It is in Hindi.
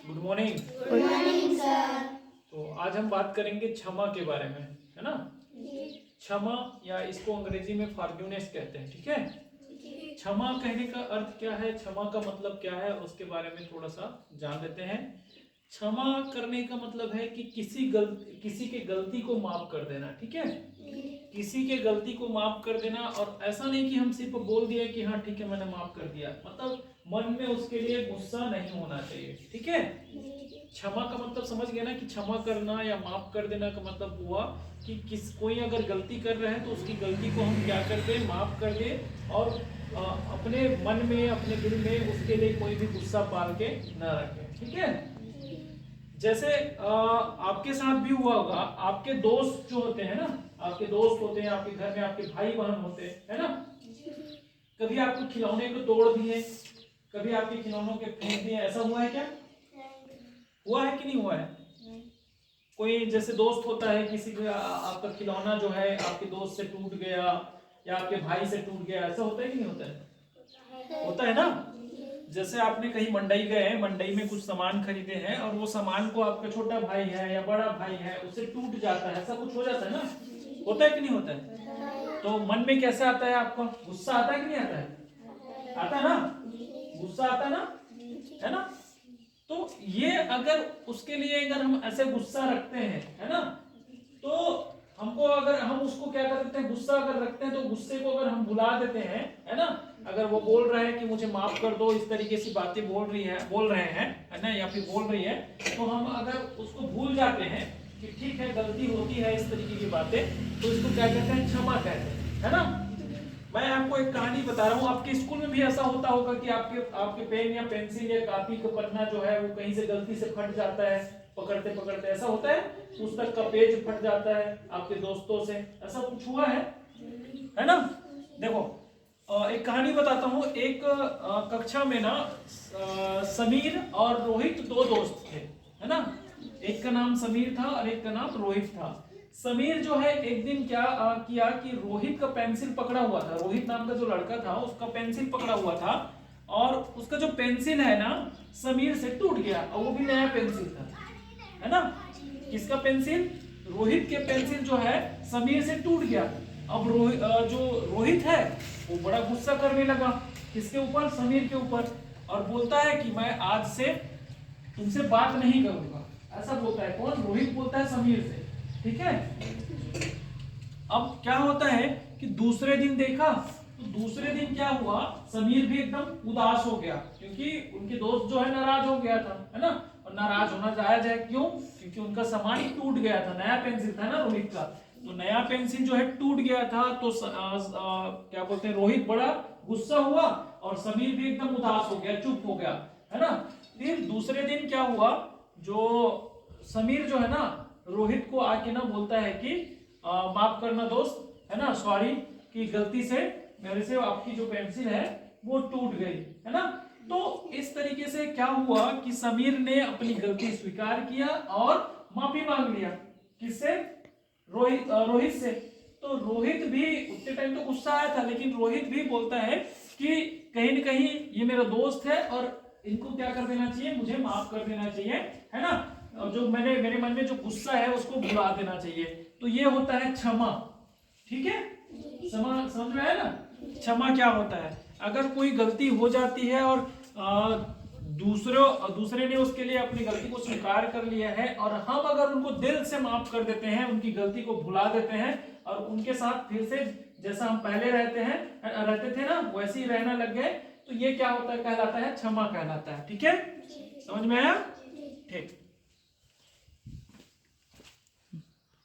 Good morning. Good morning sir. तो आज हम बात करेंगे क्षमा के बारे में, है ना। क्षमा या इसको अंग्रेजी में फॉरगिवनेस कहते हैं, ठीक है। क्षमा कहने का अर्थ क्या है, क्षमा का मतलब क्या है, उसके बारे में थोड़ा सा जान लेते हैं। क्षमा करने का मतलब है कि किसी के गलती को माफ कर देना, ठीक है। किसी के गलती को माफ कर देना, और ऐसा नहीं कि हम सिर्फ बोल दिया कि हाँ ठीक है मैंने माफ कर दिया, मतलब मन में उसके लिए गुस्सा नहीं होना चाहिए, ठीक है। क्षमा का मतलब समझ गए ना, कि क्षमा करना या माफ कर देना का मतलब हुआ कि कोई अगर गलती कर रहा है तो उसकी गलती को हम क्या कर दें, माफ कर दें, और अपने मन में अपने दिल में उसके लिए कोई भी गुस्सा पाल के ना रखें, ठीक है। जैसे आपके साथ भी हुआ होगा, आपके दोस्त जो होते हैं ना, आपके दोस्त होते हैं, आपके घर में आपके भाई बहन होते हैं, है ना। कभी आपको खिलौने को तोड़ दिए, कभी आपके खिलौनों के फेंक दिए, ऐसा हुआ है क्या? हुआ है कि नहीं हुआ है? कोई जैसे दोस्त होता है, किसी का आपका खिलौना जो है आपके दोस्त से टूट गया या आपके भाई से टूट गया, ऐसा होता है कि नहीं होता है? होता है ना। जैसे आपने कहीं मंडई गए हैं, मंडई में कुछ सामान खरीदे हैं, और वो सामान को आपका छोटा भाई है या बड़ा भाई है उससे टूट जाता है, ऐसा कुछ हो जाता है ना। होता है कि नहीं होता है? तो मन में कैसे आता है आपका? गुस्सा आता है कि नहीं आता है? आता है ना, गुस्सा आता है ना, है ना। तो ये अगर उसके लिए अगर हम ऐसे गुस्सा रखते हैं, है ना, तो हमको अगर हम उसको क्या करते हैं, गुस्सा अगर रखते हैं तो गुस्से को अगर हम भुला देते हैं, है ना। अगर वो बोल रहा है कि मुझे माफ कर दो, इस तरीके से बातें बोल रहे हैं, है ना, या फिर बोल रही है, तो हम अगर उसको भूल जाते हैं कि ठीक है गलती होती है, इस तरीके की बातें, तो इसको क्या कहते हैं, क्षमा कहते हैं, है ना। मैं आपको एक कहानी बता रहा हूँ, आपके स्कूल में भी ऐसा होता होगा कि आपके पेन या पेंसिल या कॉपी का पन्ना जो है वो कहीं से गलती से फट जाता है, पकड़ते पकड़ते ऐसा होता है, पुस्तक का पेज फट जाता है, आपके दोस्तों से ऐसा कुछ हुआ है ना। देखो एक कहानी बताता हूँ। एक कक्षा में ना समीर और रोहित दो दोस्त थे, है ना। एक का नाम समीर था और एक का नाम रोहित था। समीर जो है एक दिन क्या किया कि रोहित का पेंसिल पकड़ा हुआ था, रोहित नाम का जो लड़का था उसका पेंसिल पकड़ा हुआ था, और उसका जो पेंसिल है ना समीर से टूट गया, और वो भी नया पेंसिल था, है ना। किसका पेंसिल? रोहित के पेंसिल जो है समीर से टूट गया। अब जो रोहित है वो बड़ा गुस्सा करने लगा, किसके ऊपर? समीर के ऊपर, और बोलता है कि मैं आज से तुमसे बात नहीं करूंगा, ऐसा बोलता है। कौन? रोहित बोलता है समीर से, ठीक है। अब क्या होता है कि दूसरे दिन देखा, तो दूसरे दिन क्या हुआ, समीर भी एकदम उदास हो गया, क्योंकि उनके दोस्त जो है नाराज हो गया था, है ना। और नाराज होना जायज है, क्यों? क्योंकि उनका सामान टूट गया था, नया पेंसिल था ना रोहित का, तो नया पेंसिल जो है टूट गया था, तो क्या बोलते हैं, रोहित बड़ा गुस्सा हुआ और समीर भी एकदम उदास हो गया, चुप हो गया, है ना। फिर दूसरे दिन क्या हुआ, जो समीर जो है ना रोहित को आके ना बोलता है कि माफ करना दोस्त, है ना, सॉरी कि गलती से मेरे से आपकी जो पेंसिल है वो टूट गई, है ना। तो इस तरीके से क्या हुआ कि समीर ने अपनी गलती स्वीकार किया और माफी मांग लिया। किससे? रोहित से। तो रोहित भी उतने टाइम तो गुस्सा आया था, लेकिन रोहित भी बोलता है कि कहीं ना कहीं ये मेरा दोस्त है और इनको क्या कर देना चाहिए, मुझे माफ कर देना चाहिए, है ना। और जो मेरे मन में जो गुस्सा है उसको भुला देना चाहिए। तो ये होता है क्षमा, ठीक है। समझ में आया ना, क्षमा क्या होता है। अगर कोई गलती हो जाती है और दूसरे ने उसके लिए अपनी गलती को स्वीकार कर लिया है, और हम अगर उनको दिल से माफ कर देते हैं, उनकी गलती को भुला देते हैं, और उनके साथ फिर से जैसा हम पहले रहते थे ना वैसे ही रहना लग गए, तो ये क्या होता है, कहलाता है क्षमा कहलाता है, ठीक है। समझ में आया? ठीक।